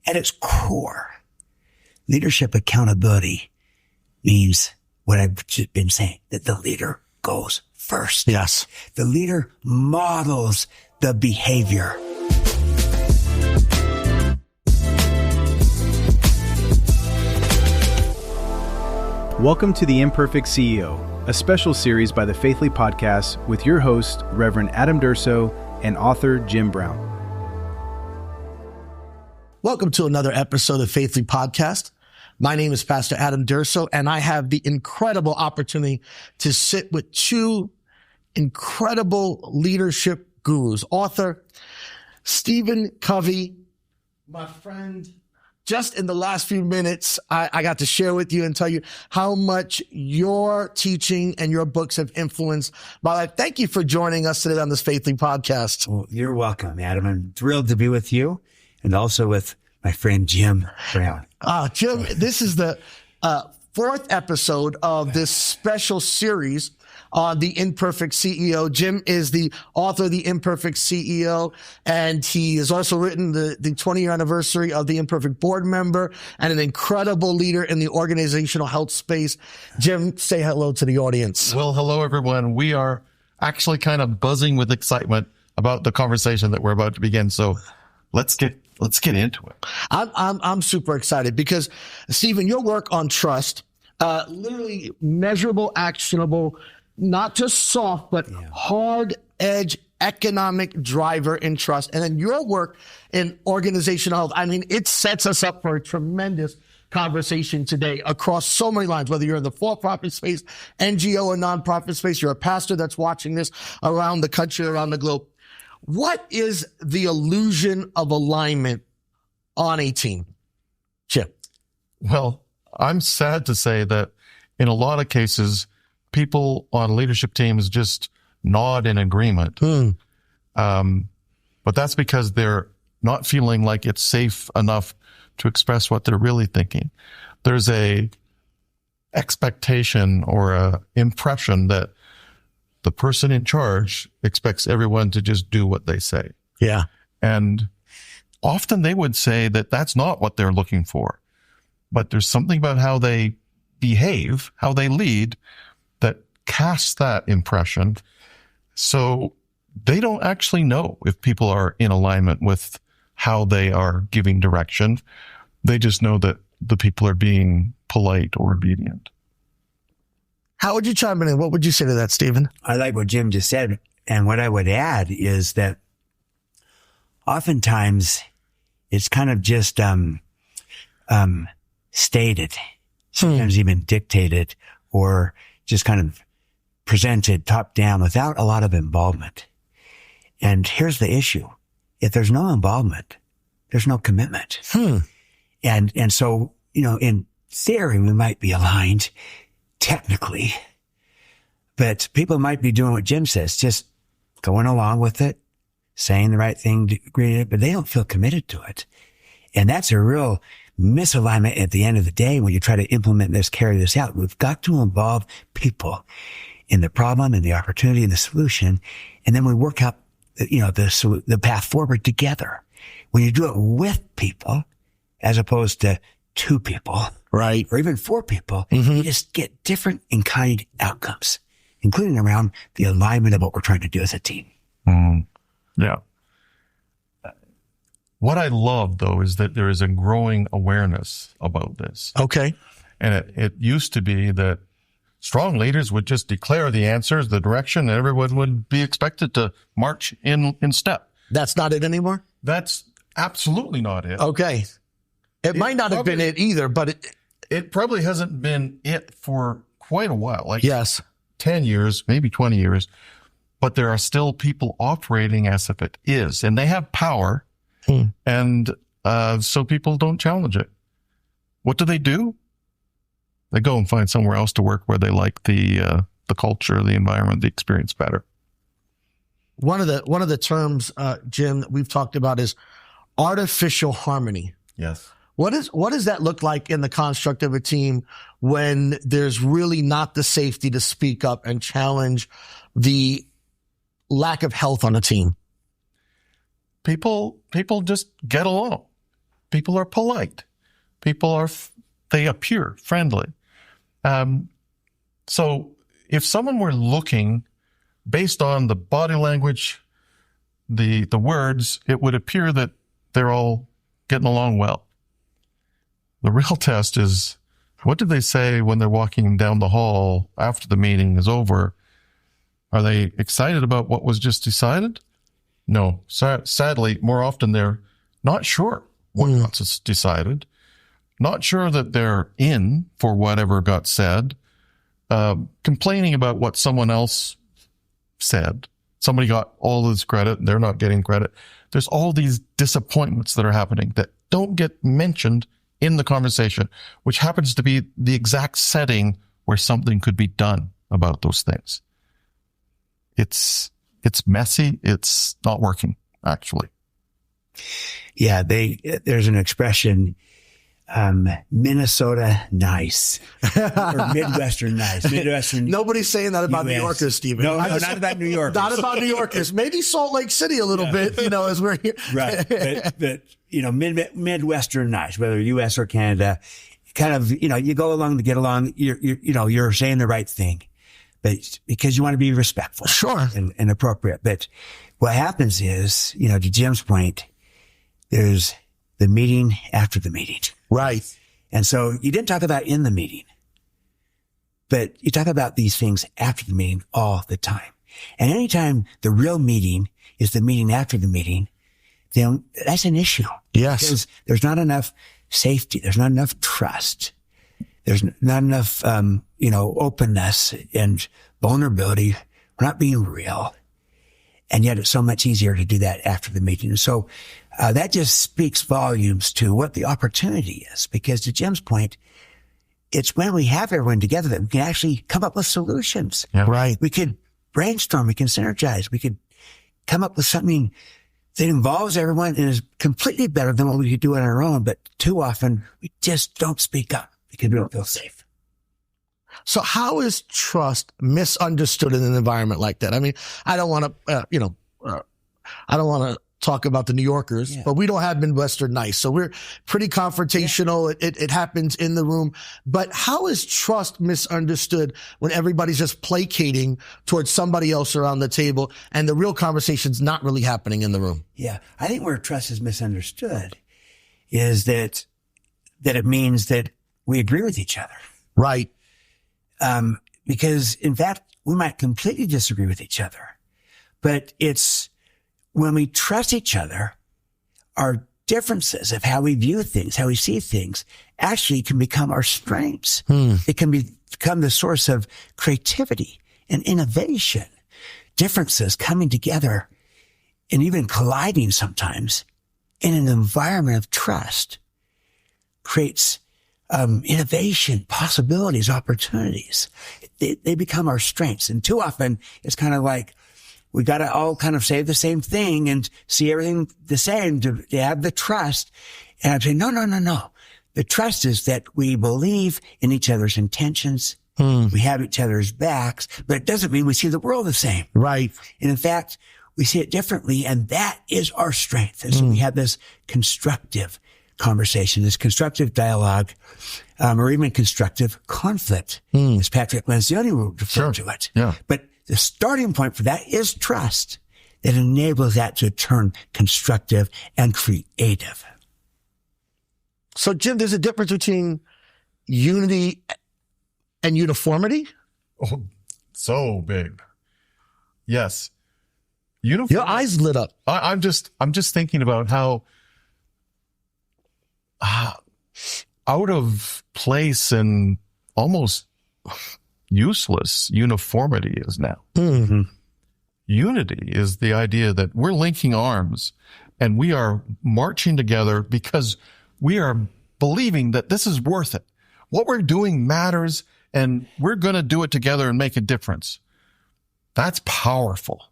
at its core, leadership accountability means what I've just been saying, that the leader goes first. Yes. The leader models the behavior. Welcome to the Imperfect CEO, a special series by the Faithly Podcast with your host, Reverend Adam Durso, and author Jim Brown. Welcome to another episode of Faithly Podcast. My name is Pastor Adam Durso, and I have the incredible opportunity to sit with two incredible leadership gurus. Author Stephen Covey, my friend. Just in the last few minutes, I got to share with you and tell you how much your teaching and your books have influenced my life. Thank you for joining us today on this Faithly Podcast. Well, you're welcome, Adam. I'm thrilled to be with you and also with my friend Jim Brown. Jim, this is the fourth episode of this special series on the Imperfect CEO. Jim is the author of the Imperfect CEO, and he has also written the 20-year anniversary of the Imperfect board member and an incredible leader in the organizational health space. Jim, say hello to the audience. Well, hello, everyone. We are actually kind of buzzing with excitement about the conversation that we're about to begin. So let's get into it. I'm super excited because, Stephen, your work on trust, literally measurable, actionable, not just soft, but hard edge economic driver in trust. And then your work in organizational health. I mean, it sets us up for a tremendous conversation today across so many lines, whether you're in the for-profit space, NGO or nonprofit space, you're a pastor that's watching this around the country, around the globe. What is the illusion of alignment on a team? Chip. Well, I'm sad to say that in a lot of cases, people on leadership teams just nod in agreement. But that's because they're not feeling like it's safe enough to express what they're really thinking. There's a expectation or a impression that the person in charge expects everyone to just do what they say. Yeah. And often they would say that that's not what they're looking for. But there's something about how they behave, how they lead, that casts that impression. So they don't actually know if people are in alignment with how they are giving direction. They just know that the people are being polite or obedient. How would you chime in? What would you say to that, Stephen? I like what Jim just said. And what I would add is that oftentimes it's kind of just stated, sometimes even dictated, or just kind of presented top down without a lot of involvement. And here's the issue. If there's no involvement, there's no commitment. And so, in theory, we might be aligned technically, but people might be doing what Jim says, just going along with it, saying the right thing, but they don't feel committed to it. And that's a real misalignment at the end of the day when you try to implement this, carry this out. We've got to involve people in the problem and the opportunity and the solution. And then we work out, the path forward together. When you do it with people, as opposed to two people, right, or even four people, you just get different in kind outcomes, including around the alignment of what we're trying to do as a team. Yeah. What I love, though, is that there is a growing awareness about this. Okay. And it used to be that strong leaders would just declare the answers, the direction, and everyone would be expected to march in step. That's not it anymore? That's absolutely not it. Okay. It might not have been it either, but it probably hasn't been it for quite a while. Like yes, 10 years, maybe 20 years. But there are still people operating as if it is, and they have power. And so people don't challenge it. What do? They go and find somewhere else to work where they like the culture, the environment, the experience better. One of the terms, Jim, that we've talked about is artificial harmony. Yes. What does that look like in the construct of a team when there's really not the safety to speak up and challenge the lack of health on a team? People just get along. People are polite. They appear friendly. So if someone were looking based on the body language, the words, it would appear that they're all getting along well. The real test is, what did they say when they're walking down the hall after the meeting is over? Are they excited about what was just decided? No. Sadly, more often they're not sure what got decided, not sure that they're in for whatever got said, complaining about what someone else said. Somebody got all this credit and they're not getting credit. There's all these disappointments that are happening that don't get mentioned in the conversation, which happens to be the exact setting where something could be done about those things. It's messy. It's not working, actually. Yeah, there's an expression, Minnesota nice, or Midwestern nice. Nobody's saying that about US. New Yorkers, Stephen. No, not about New Yorkers. Not about New Yorkers. Maybe Salt Lake City a little bit, as we're here. Right. But Midwestern nice, whether U.S. or Canada, kind of, you go along to get along. You're saying the right thing, but because you want to be respectful. Sure. And appropriate. But what happens is, to Jim's point, there's the meeting after the meeting. Right. And so you didn't talk about in the meeting, but you talk about these things after the meeting all the time. And anytime the real meeting is the meeting after the meeting, then that's an issue. Yes. Because there's not enough safety. There's not enough trust. There's not enough, openness and vulnerability. We're not being real. And yet it's so much easier to do that after the meeting. And so that just speaks volumes to what the opportunity is. Because to Jim's point, it's when we have everyone together that we can actually come up with solutions. Yeah. Right. We could brainstorm. We can synergize. We could come up with something that involves everyone and is completely better than what we could do on our own. But too often we just don't speak up because we don't feel safe. So how is trust misunderstood in an environment like that? I mean, I don't want to talk about the New Yorkers, but we don't have Midwestern nice. So we're pretty confrontational. Yeah. It happens in the room. But how is trust misunderstood when everybody's just placating towards somebody else around the table and the real conversation's not really happening in the room? Yeah. I think where trust is misunderstood is that it means that we agree with each other. Right. Because in fact, we might completely disagree with each other, but it's when we trust each other, our differences of how we view things, how we see things actually can become our strengths. It can become the source of creativity and innovation, differences coming together and even colliding sometimes in an environment of trust creates innovation, possibilities, opportunities. They become our strengths. And too often it's kind of like we got to all kind of say the same thing and see everything the same to have the trust. And I'm saying, no. The trust is that we believe in each other's intentions. We have each other's backs, but it doesn't mean we see the world the same. Right. And in fact, we see it differently, and that is our strength. And so we have this constructive conversation, this constructive dialogue, or even constructive conflict, as Patrick Lencioni would refer to it. Yeah. But the starting point for that is trust that enables that to turn constructive and creative. So, Jim, there's a difference between unity and uniformity? Oh, so big. Yes. Your eyes lit up. I'm just thinking about how out of place and almost useless uniformity is now. Mm-hmm. Unity is the idea that we're linking arms and we are marching together because we are believing that this is worth it. What we're doing matters and we're going to do it together and make a difference. That's powerful.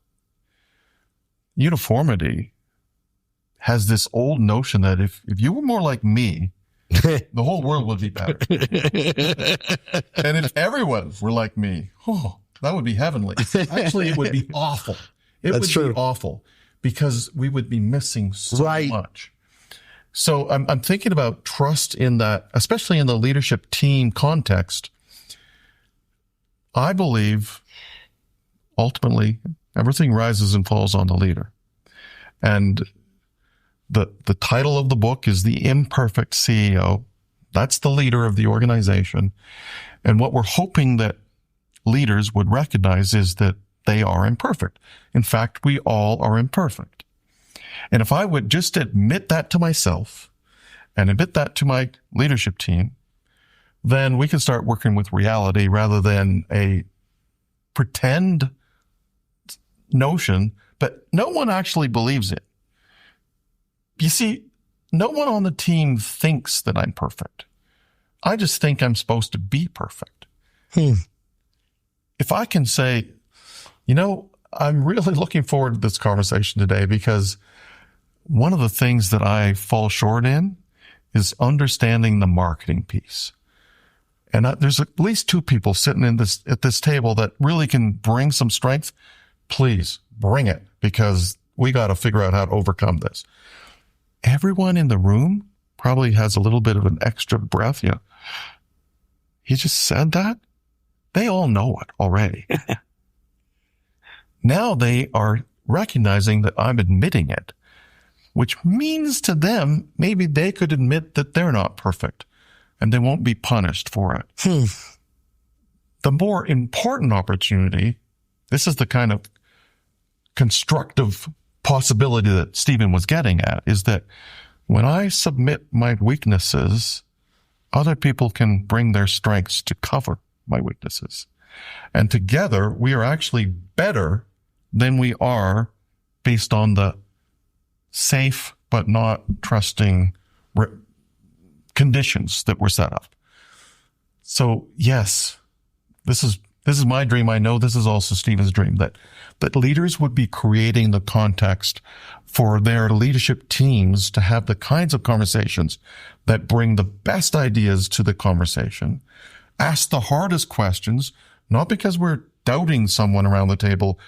Uniformity has this old notion that if you were more like me, the whole world would be better. And if everyone were like me, that would be heavenly. Actually, it would be awful. It would be awful because we would be missing so much. So I'm thinking about trust in that, especially in the leadership team context. I believe ultimately everything rises and falls on the leader. And the title of the book is The Imperfect CEO. That's the leader of the organization. And what we're hoping that leaders would recognize is that they are imperfect. In fact, we all are imperfect. And if I would just admit that to myself and admit that to my leadership team, then we can start working with reality rather than a pretend notion, but no one actually believes it. You see, no one on the team thinks that I'm perfect. I just think I'm supposed to be perfect. If I can say, I'm really looking forward to this conversation today because one of the things that I fall short in is understanding the marketing piece. And there's at least two people sitting at this table that really can bring some strength. Please bring it, because we got to figure out how to overcome this. Everyone in the room probably has a little bit of an extra breath. He just said that. They all know it already. Now they are recognizing that I'm admitting it, which means to them, maybe they could admit that they're not perfect and they won't be punished for it. The more important opportunity, this is the kind of constructive possibility that Stephen was getting at, is that when I submit my weaknesses, other people can bring their strengths to cover my weaknesses. And together, we are actually better than we are based on the safe but not trusting conditions that were set up. So yes, this is my dream. I know this is also Stephen's dream, that leaders would be creating the context for their leadership teams to have the kinds of conversations that bring the best ideas to the conversation, ask the hardest questions, not because we're doubting someone around the table.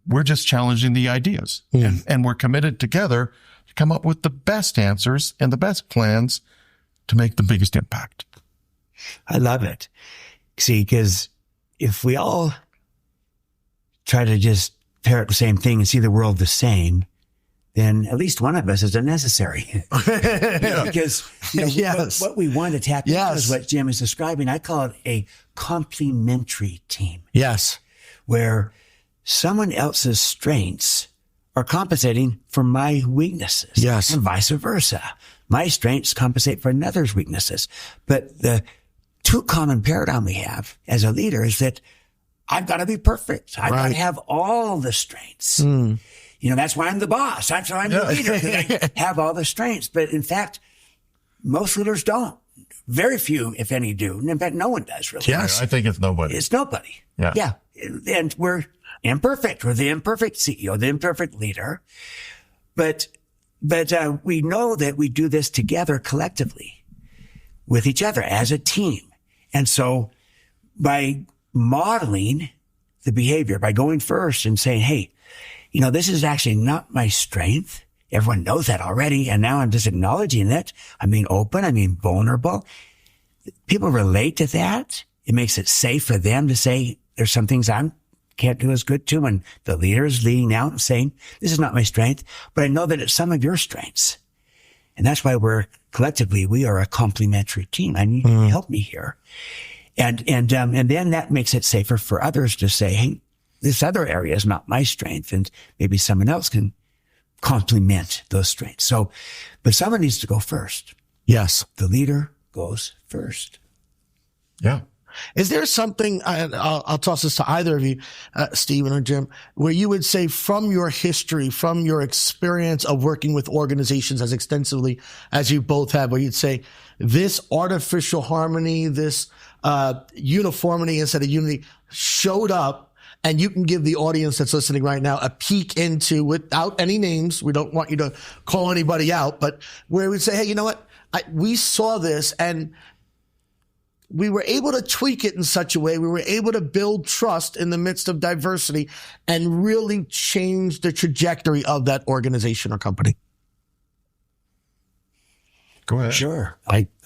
We're just challenging the ideas, and we're committed together to come up with the best answers and the best plans to make the biggest impact. I love it. See, because if we all try to just parrot the same thing and see the world the same, then at least one of us is unnecessary. Because what we want to tap into is what Jim is describing. I call it a complementary team. Yes. Where someone else's strengths are compensating for my weaknesses. Yes. And vice versa. My strengths compensate for another's weaknesses. But the two common paradigm we have as a leader is that I've got to be perfect. I've got to have all the strengths. That's why I'm the boss. That's why I'm the leader. I have all the strengths. But in fact, most leaders don't. Very few, if any, do. And in fact, no one does really. Yes. I think it's nobody. It's nobody. Yeah. And we're imperfect. We're the imperfect CEO, the imperfect leader. But we know that we do this together collectively with each other as a team. And so by modeling the behavior, by going first and saying, hey, this is actually not my strength. Everyone knows that already. And now I'm just acknowledging it. I'm being open. I'm being vulnerable. People relate to that. It makes it safe for them to say, there's some things I can't do as good to. And the leader is leading out and saying, this is not my strength, but I know that it's some of your strengths. And that's why we are a complementary team. I need you to help me here. And then that makes it safer for others to say, hey, this other area is not my strength, and maybe someone else can complement those strengths. So, but someone needs to go first. Yes. The leader goes first. Yeah. Is there something, I'll toss this to either of you, Stephen or Jim, where you would say from your history, from your experience of working with organizations as extensively as you both have, where you'd say this artificial harmony, this uniformity instead of unity showed up, and you can give the audience that's listening right now a peek into, without any names, we don't want you to call anybody out, but where we'd say, hey, you know what? We saw this and we were able to tweak it in such a way, we were able to build trust in the midst of diversity and really change the trajectory of that organization or company. Go ahead. Sure.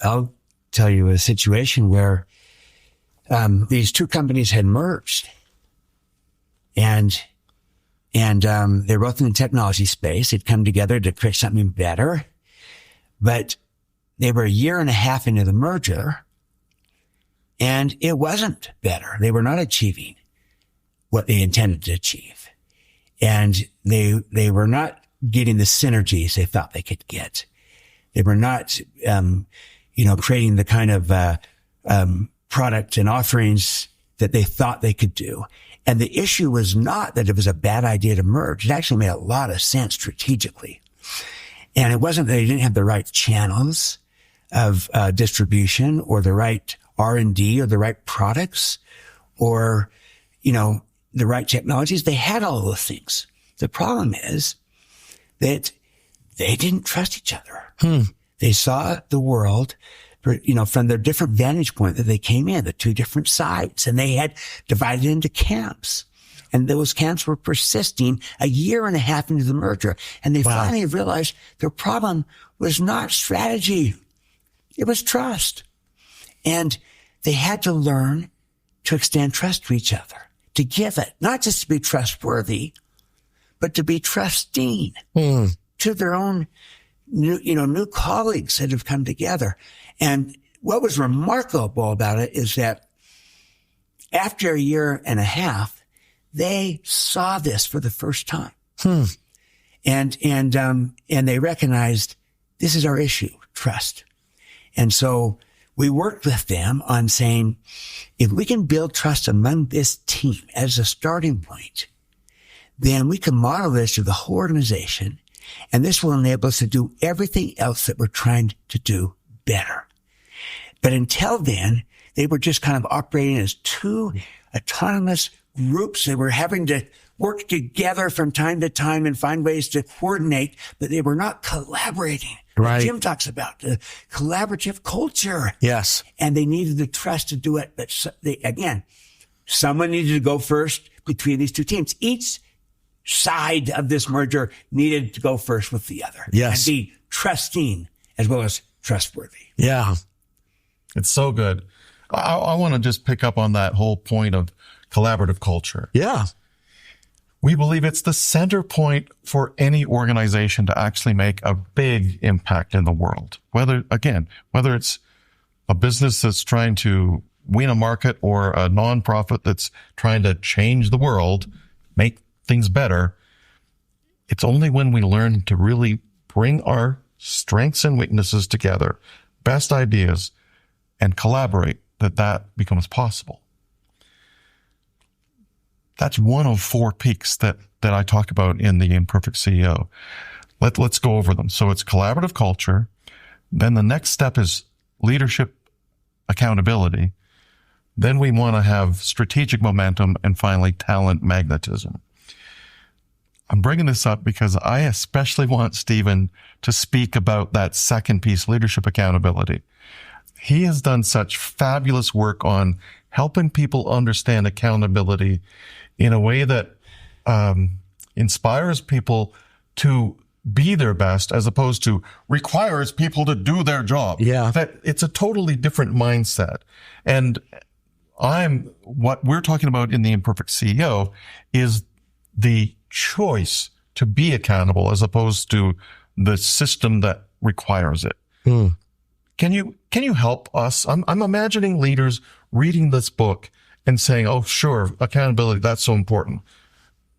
I'll tell you a situation where these two companies had merged, and they're both in the technology space. They'd come together to create something better, but they were a year and a half into the merger, and it wasn't better. They were not achieving what they intended to achieve, and they were not getting the synergies they thought they could get. They were not, creating the kind of product and offerings that they thought they could do. And the issue was not that it was a bad idea to merge. It actually made a lot of sense strategically. And it wasn't that they didn't have the right channels of distribution or the right R&D or the right products or, the right technologies. They had all those things. The problem is that they didn't trust each other. They saw the world, from their different vantage point that they came in, the two different sides, and they had divided into camps. And those camps were persisting a year and a half into the merger. And they finally realized their problem was not strategy. It was trust. And they had to learn to extend trust to each other, to give it, not just to be trustworthy, but to be trusting to their own new colleagues that have come together. And what was remarkable about it is that after a year and a half, they saw this for the first time. And they recognized this is our issue, trust. And so we worked with them on saying, if we can build trust among this team as a starting point, then we can model this to the whole organization. And this will enable us to do everything else that we're trying to do better. But until then, they were just kind of operating as two autonomous groups. They were having to work together from time to time and find ways to coordinate, but they were not collaborating. Right. Jim talks about the collaborative culture. Yes. And they needed the trust to do it. But someone needed to go first between these two teams. Each side of this merger needed to go first with the other. Yes. And be trusting as well as trustworthy. Yeah. It's so good. I want to just pick up on that whole point of collaborative culture. Yeah. We believe it's the center point for any organization to actually make a big impact in the world. Whether it's a business that's trying to win a market or a nonprofit that's trying to change the world, make things better, it's only when we learn to really bring our strengths and weaknesses together, best ideas, and collaborate that becomes possible. That's one of 4 peaks that I talk about in the Imperfect CEO. Let's go over them. So it's collaborative culture. Then the next step is leadership accountability. Then we want to have strategic momentum, and finally talent magnetism. I'm bringing this up because I especially want Stephen to speak about that second piece, leadership accountability. He has done such fabulous work on helping people understand accountability in a way that inspires people to be their best as opposed to requires people to do their job. Yeah. That it's a totally different mindset. And what we're talking about in the Imperfect CEO is the choice to be accountable as opposed to the system that requires it. Can you help us? I'm imagining leaders reading this book and saying, oh, sure, accountability, that's so important.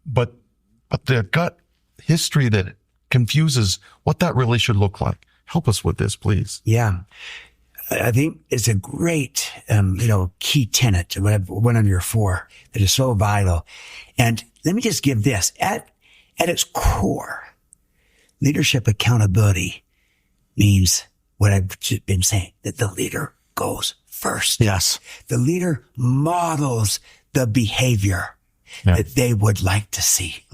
But they've got history that confuses what that really should look like. Help us with this, please. Yeah. I think it's a great, key tenet, one of your 4 that is so vital. And let me just give this at its core, leadership accountability means what I've just been saying, that the leader goes first. Yes. The leader models the behavior that they would like to see.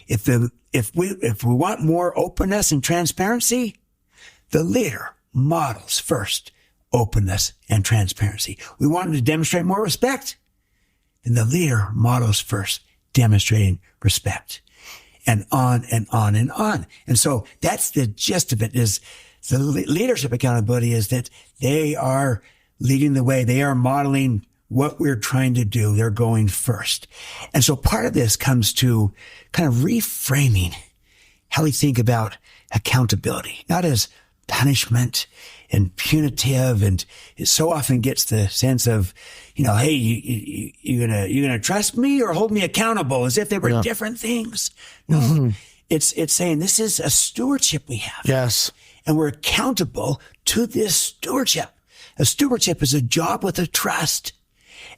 If we want more openness and transparency, the leader models first openness and transparency. We want to demonstrate more respect, then the leader models first demonstrating respect, and on and on and on. And so that's the gist of it, is The leadership accountability is that they are leading the way. They are modeling what we're trying to do. They're going first. And so part of this comes to kind of reframing how we think about accountability, not as punishment and punitive. And it so often gets the sense of, hey, you gonna trust me or hold me accountable, as if they were different things. No, it's saying this is a stewardship we have. Yes. And we're accountable to this stewardship. A stewardship is a job with a trust.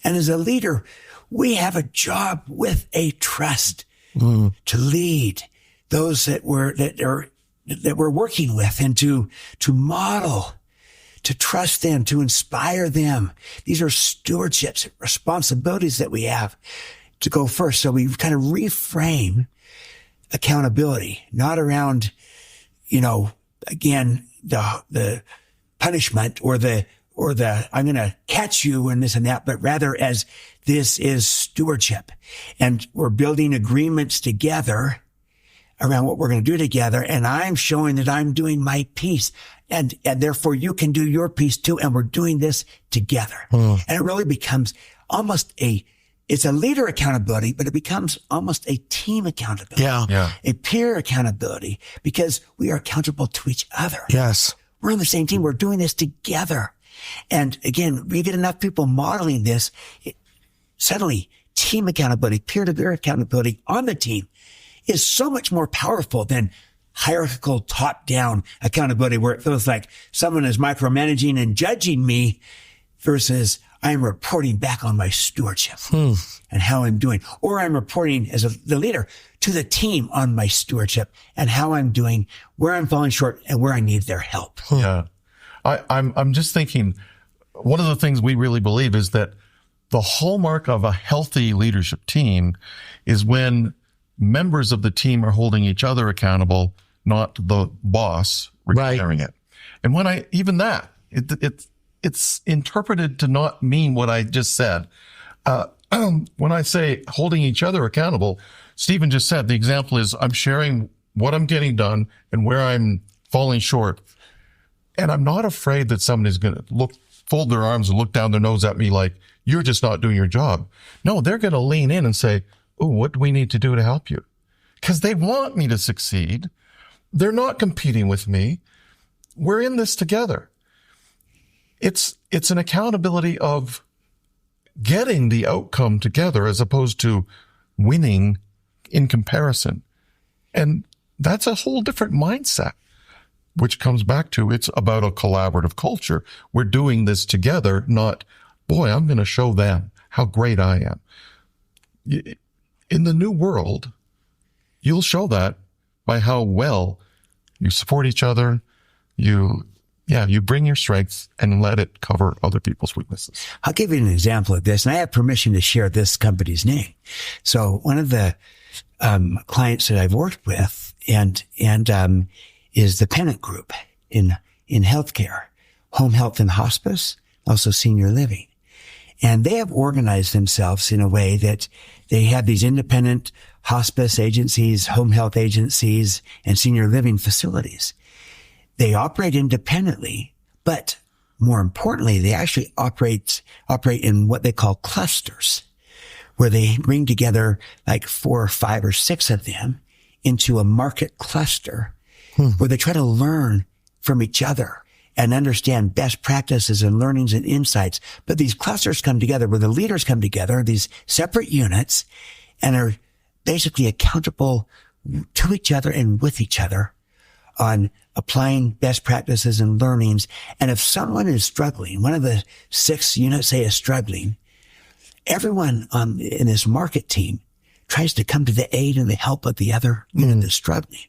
And as a leader, we have a job with a trust to lead those that we're working with, and to model, to trust them, to inspire them. These are stewardships, responsibilities that we have to go first. So we kind of reframe accountability, not around, again, the punishment or the I'm going to catch you and this and that, but rather as this is stewardship, and we're building agreements together around what we're going to do together. And I'm showing that I'm doing my piece, and therefore you can do your piece too. And we're doing this together. And it really becomes almost it's a leader accountability, but it becomes almost a team accountability. Yeah. A peer accountability, because we are accountable to each other. Yes. We're on the same team. We're doing this together. And again, we get enough people modeling this, suddenly team accountability, peer-to-peer accountability on the team is so much more powerful than hierarchical top-down accountability, where it feels like someone is micromanaging and judging me, versus I'm reporting back on my stewardship and how I'm doing. Or I'm reporting as the leader to the team on my stewardship and how I'm doing, where I'm falling short and where I need their help. Yeah. I'm just thinking, one of the things we really believe is that the hallmark of a healthy leadership team is when members of the team are holding each other accountable, not the boss requiring it. And when it's interpreted to not mean what I just said. When I say holding each other accountable, Stephen just said the example is I'm sharing what I'm getting done and where I'm falling short. And I'm not afraid that somebody's going to fold their arms and look down their nose at me like, you're just not doing your job. No, they're going to lean in and say, oh, what do we need to do to help you? Because they want me to succeed. They're not competing with me. We're in this together. It's an accountability of getting the outcome together as opposed to winning in comparison. And that's a whole different mindset, which comes back to it's about a collaborative culture. We're doing this together, not, boy, I'm going to show them how great I am. In the new world, you'll show that by how well you support each other. You bring your strengths and let it cover other people's weaknesses. I'll give you an example of this, and I have permission to share this company's name. So one of the clients that I've worked with and is the Pennant Group in healthcare, home health and hospice, also senior living. And they have organized themselves in a way that they have these independent hospice agencies, home health agencies, and senior living facilities. They operate independently, but more importantly, they actually operate in what they call clusters, where they bring together like 4 or 5 or 6 of them into a market cluster where they try to learn from each other and understand best practices and learnings and insights. But these clusters come together where the leaders come together, these separate units, and are basically accountable to each other and with each other on applying best practices and learnings. And if someone is struggling, one of the 6 units, say, is struggling, everyone in this market team tries to come to the aid and the help of the other unit that's struggling.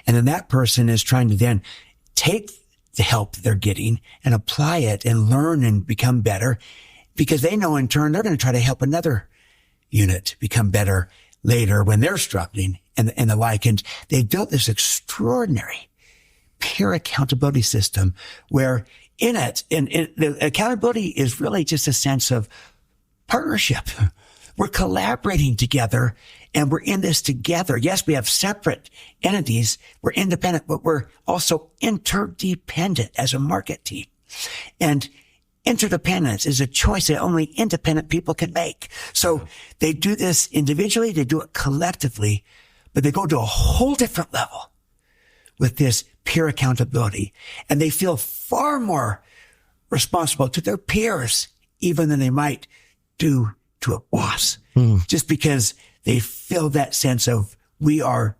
And then that person is trying to then take the help they're getting and apply it and learn and become better, because they know in turn they're going to try to help another unit become better later when they're struggling and the like. And they built this extraordinary peer accountability system where in it, and the accountability is really just a sense of partnership. We're collaborating together And we're in this together. Yes, we have separate entities. We're independent, but we're also interdependent as a market team. And interdependence is a choice that only independent people can make. So they do this individually, they do it collectively, but they go to a whole different level with this peer accountability. And they feel far more responsible to their peers, even than they might do to a boss, just because they feel that sense of we're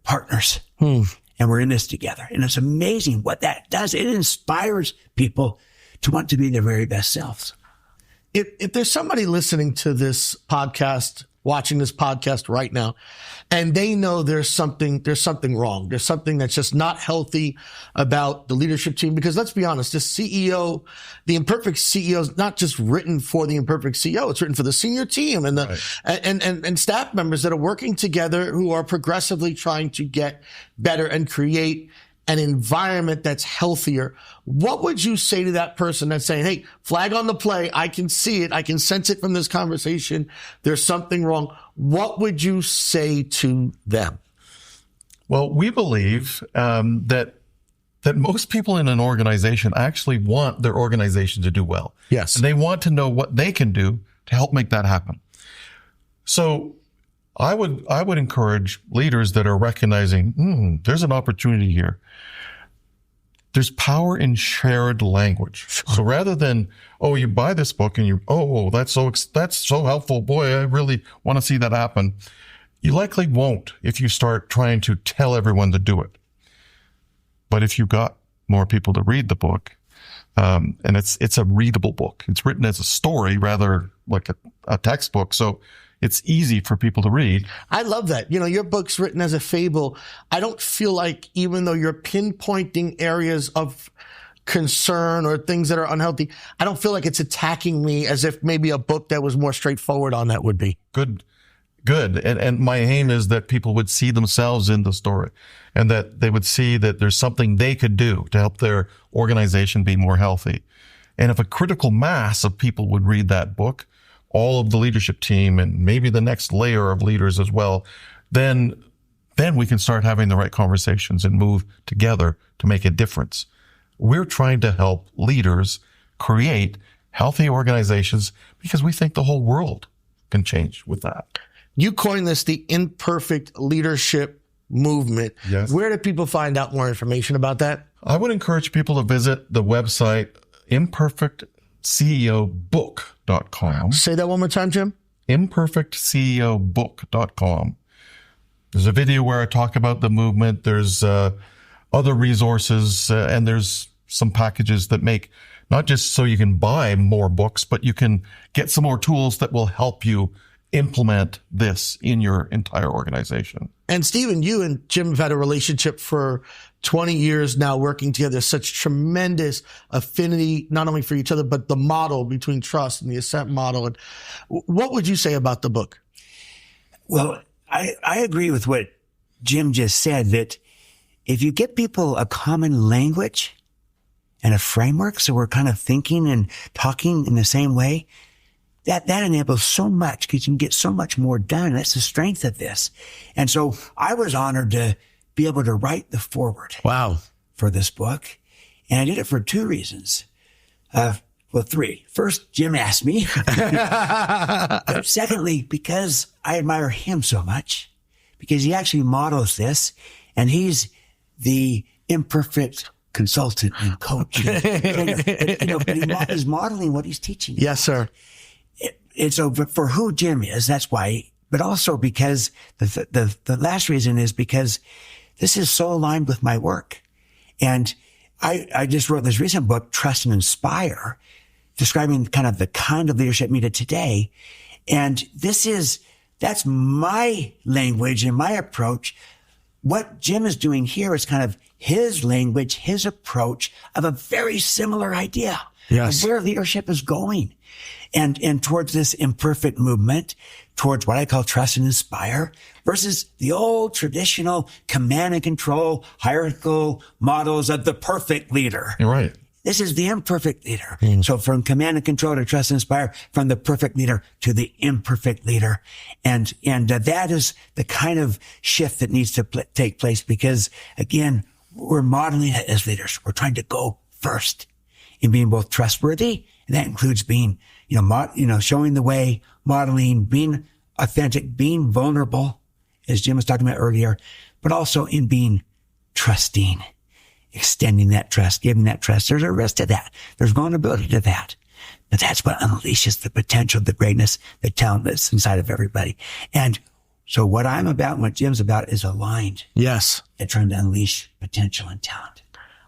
partners and we're in this together. And it's amazing what that does. It inspires people to want to be their very best selves. If there's somebody listening to this podcast, watching this podcast right now, and they know there's something wrong. There's something that's just not healthy about the leadership team. Because let's be honest, this CEO, the Imperfect CEO, is not just written for the Imperfect CEO. It's written for the senior team and and staff members that are working together who are progressively trying to get better and create an environment that's healthier. What would you say to that person that's saying, hey, flag on the play, I can see it, I can sense it from this conversation, there's something wrong? What would you say to them? Well, we believe that most people in an organization actually want their organization to do well. Yes. And they want to know what they can do to help make that happen. So I would encourage leaders that are recognizing, there's an opportunity here. There's power in shared language. So rather than, you buy this book and that's so helpful. Boy, I really want to see that happen. You likely won't if you start trying to tell everyone to do it. But if you got more people to read the book, and it's a readable book. It's written as a story rather like a textbook. So it's easy for people to read. I love that. Your book's written as a fable. I don't feel like, even though you're pinpointing areas of concern or things that are unhealthy, I don't feel like it's attacking me as if maybe a book that was more straightforward on that would be. Good. And my aim is that people would see themselves in the story and that they would see that there's something they could do to help their organization be more healthy. And if a critical mass of people would read that book, all of the leadership team and maybe the next layer of leaders as well, then we can start having the right conversations and move together to make a difference. We're trying to help leaders create healthy organizations because we think the whole world can change with that. You coined this the imperfect leadership movement. Yes. Where do people find out more information about that? I would encourage people to visit the website imperfectceobook.com. Say that one more time, Jim. imperfectceobook.com. There's a video where I talk about the movement. There's other resources, and there's some packages that make not just so you can buy more books, but you can get some more tools that will help you implement this in your entire organization. And Stephen, you and Jim have had a relationship for 20 years now, working together, such tremendous affinity, not only for each other, but the model between trust and the ascent model. And what would you say about the book? Well, I agree with what Jim just said, that if you get people a common language and a framework, so we're kind of thinking and talking in the same way, that enables so much because you can get so much more done. That's the strength of this. And so I was honored to be able to write the foreword. Wow. For this book. And I did it for two reasons. Three. First, Jim asked me. But secondly, because I admire him so much, because he actually models this, and he's the imperfect consultant and coach. But he's modeling what he's teaching. Yes, sir. And so for who Jim is, that's why, but also because the last reason is because this is so aligned with my work. And I just wrote this recent book, Trust and Inspire, describing kind of leadership needed today. And that's my language and my approach. What Jim is doing here is kind of his language, his approach of a very similar idea. Yes. Of where leadership is going. And towards this imperfect movement, towards what I call trust and inspire, versus the old traditional command and control hierarchical models of the perfect leader. You're right. This is the imperfect leader. So from command and control to trust and inspire, from the perfect leader to the imperfect leader. And that is the kind of shift that needs to take place, because again, we're modeling it as leaders. We're trying to go first in being both trustworthy. And that includes being, showing the way, modeling, being authentic, being vulnerable, as Jim was talking about earlier, but also in being trusting. Extending that trust, giving that trust. There's a risk to that. There's vulnerability to that. But that's what unleashes the potential, the greatness, the talent that's inside of everybody. And so what I'm about and what Jim's about is aligned. Yes. At trying to unleash potential and talent.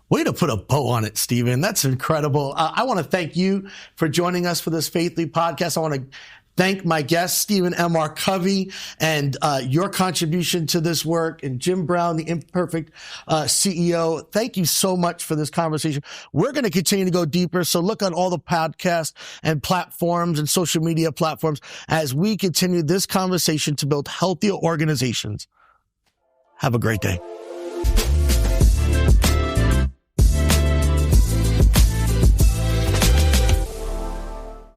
Way to put a bow on it, Stephen. That's incredible. I want to thank you for joining us for this Faithly podcast. I want to thank my guest, Stephen M.R. Covey, and your contribution to this work, and Jim Brown, the Imperfect CEO. Thank you so much for this conversation. We're going to continue to go deeper, so look on all the podcasts and platforms and social media platforms as we continue this conversation to build healthier organizations. Have a great day.